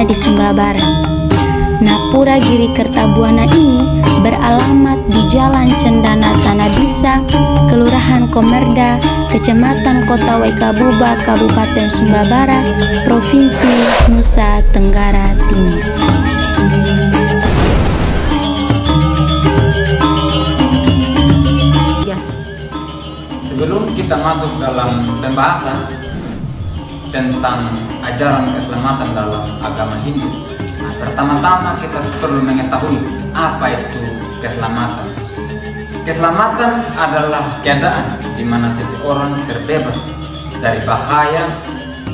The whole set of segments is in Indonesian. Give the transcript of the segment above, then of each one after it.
di Sumba Barat. Nah, Pura Giri Kertabuana ini beralamat di Jalan Cendana Tanah Bisa, Kelurahan Komerda, Kecamatan Kota Waikabuba, Kabupaten Sumba Barat, Provinsi Nusa Tenggara Timur. Sebelum kita masuk dalam pembahasan tentang ajaran keselamatan dalam agama Hindu, pertama-tama kita perlu mengetahui apa itu keselamatan. Keselamatan adalah keadaan di mana seseorang terbebas dari bahaya,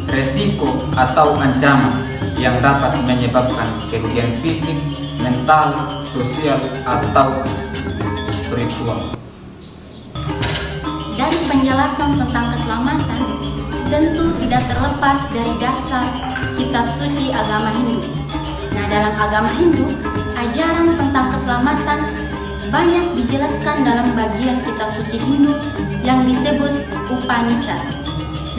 resiko, atau ancaman yang dapat menyebabkan kerugian fisik, mental, sosial, atau spiritual. Dari penjelasan tentang keselamatan, tentu tidak terlepas dari dasar kitab suci agama Hindu. Nah, dalam agama Hindu, ajaran tentang keselamatan banyak dijelaskan dalam bagian kitab suci Hindu yang disebut Upanishad.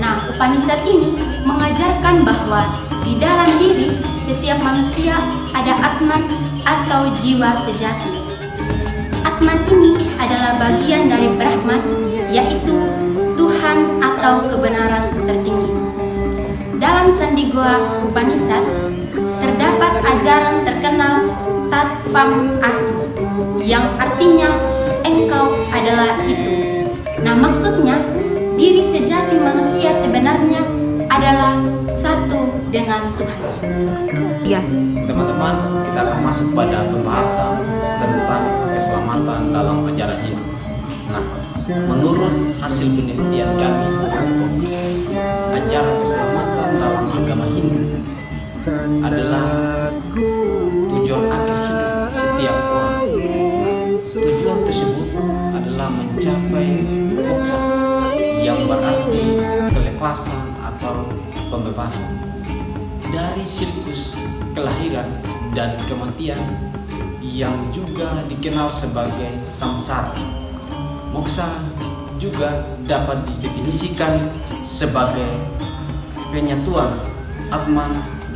Nah, Upanishad ini mengajarkan bahwa di dalam diri setiap manusia ada Atman atau jiwa sejati. Atman ini adalah bagian dari Brahman, yaitu Tuhan atau kebenaran tertinggi. Dalam Candi Goa Upanishad terdapat ajaran terkenal Tatvam Asi, yang artinya engkau adalah itu. Nah, maksudnya diri sejati manusia sebenarnya adalah satu dengan Tuhan. Ya, teman-teman, kita akan masuk pada pembahasan tentang keselamatan dalam ajaran Hindu. Nah, menurut hasil penelitian kami, ajaran keselamatan dalam agama Hindu adalah tujuan akhir hidup setiap orang. Tujuan tersebut adalah mencapai moksa, yang berarti kelepasan atau pembebasan dari siklus kelahiran dan kematian yang juga dikenal sebagai samsara. Moksa juga dapat didefinisikan sebagai penyatuan Atman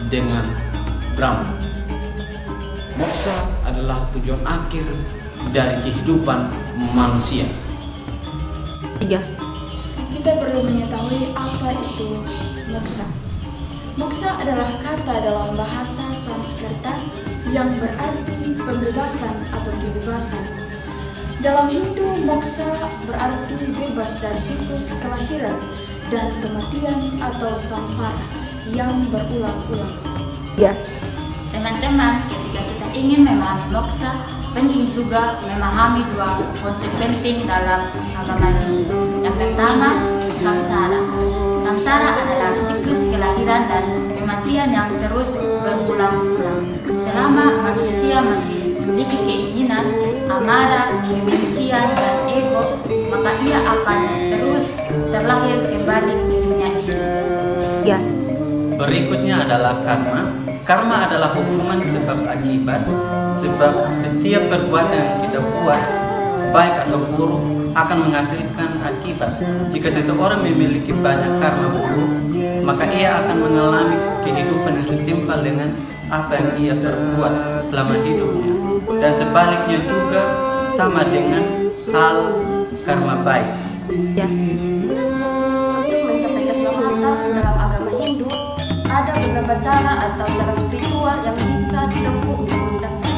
dengan Brahman. Moksa adalah tujuan akhir dari kehidupan manusia. 3. Kita perlu mengetahui apa itu moksa. Moksa adalah kata dalam bahasa Sanskerta yang berarti pembebasan atau kebebasan. Dalam Hindu, moksa berarti bebas dari siklus kelahiran dan kematian atau samsara yang berulang-ulang. Ya. Teman-teman, ketika kita ingin memahami moksa, penting juga memahami dua konsep penting dalam agama Hindu. Yang pertama, samsara. Samsara adalah siklus kelahiran dan kematian yang terus berulang-ulang. Selama manusia masih memiliki keinginan, amarah, kebencian, dan ego, maka ia akan terus terlahir kembali ke dunia ini. Ya. Berikutnya adalah karma. Karma adalah hukuman sebab akibat, sebab setiap perbuatan yang kita buat, baik atau buruk, akan menghasilkan akibat. Jika seseorang memiliki banyak karma buruk, maka ia akan mengalami kehidupan yang setimpal dengan apa yang ia perbuat selama hidupnya. Dan sebaliknya juga sama dengan hal karma baik. Ya. Untuk mencapai keselamatan dalam agama Hindu, ada beberapa cara atau cara spiritual yang bisa ditempuh untuk mencapai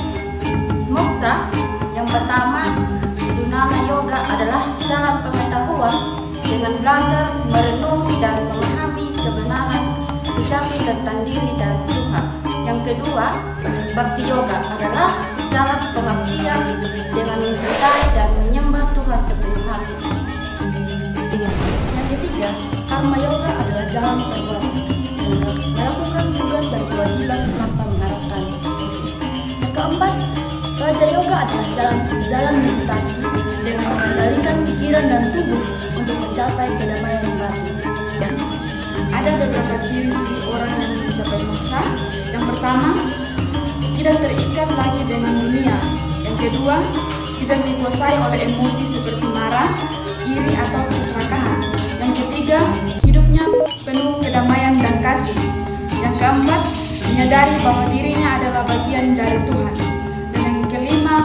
moksa. Yang pertama, Jnana Yoga adalah jalan pengetahuan dengan belajar, merenung, dan memahami kebenaran sejati tentang diri dan Tuhan. Yang kedua, Bhakti Yoga adalah jalan pengabdian dengan mencintai dan menyembah Tuhan sepenuh hati. Yang ketiga, Karma Yoga adalah jalan perbuatan, melakukan tugas dan kewajiban tanpa mengharapkan hasil. Yang keempat, Raja Yoga adalah jalan meditasi dengan mengendalikan pikiran dan tubuh untuk mencapai kedamaian batin. Ada beberapa ciri-ciri orang yang mencapai moksa. Yang pertama, tidak terikat lagi dengan dunia. Yang kedua, tidak dikuasai oleh emosi seperti marah, iri, atau keserakahan. Yang ketiga, hidupnya penuh kedamaian dan kasih. Yang keempat, menyadari bahwa dirinya adalah bagian dari Tuhan. Dan yang kelima,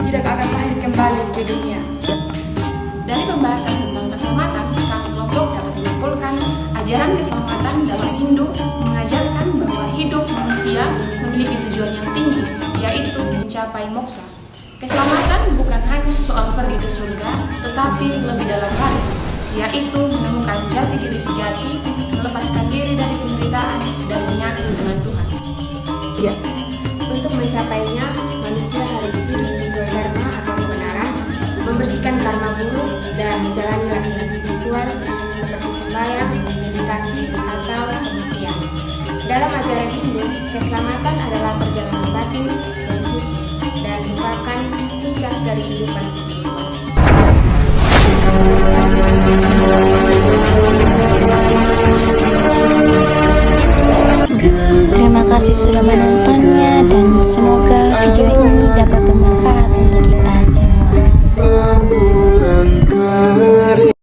tidak akan lahir kembali ke dunia. Dari pembahasan tentang keselamatan, kami kelompok dapat menyimpulkan ajaran keselamatan dalam Hindu mengajarkan bahwa hidup manusia memiliki tujuan yang tinggi, yaitu mencapai moksa. Keselamatan bukan hanya soal pergi ke surga, tetapi lebih dalam lagi, yaitu menemukan jati diri sejati, melepaskan diri dari penderitaan, dan menyatu dengan Tuhan. Ya, untuk mencapainya, manusia harus hidup sesuai dharma atau kebenaran, membersihkan karma buruk, dan menjalani latihan spiritual seperti sembahyang, meditasi, atau pembuktian. Dalam ajaran Hindu, keselamatan adalah perjalanan batin yang suci dan merupakan puncak dari kehidupan spiritual. Terima kasih sudah menonton.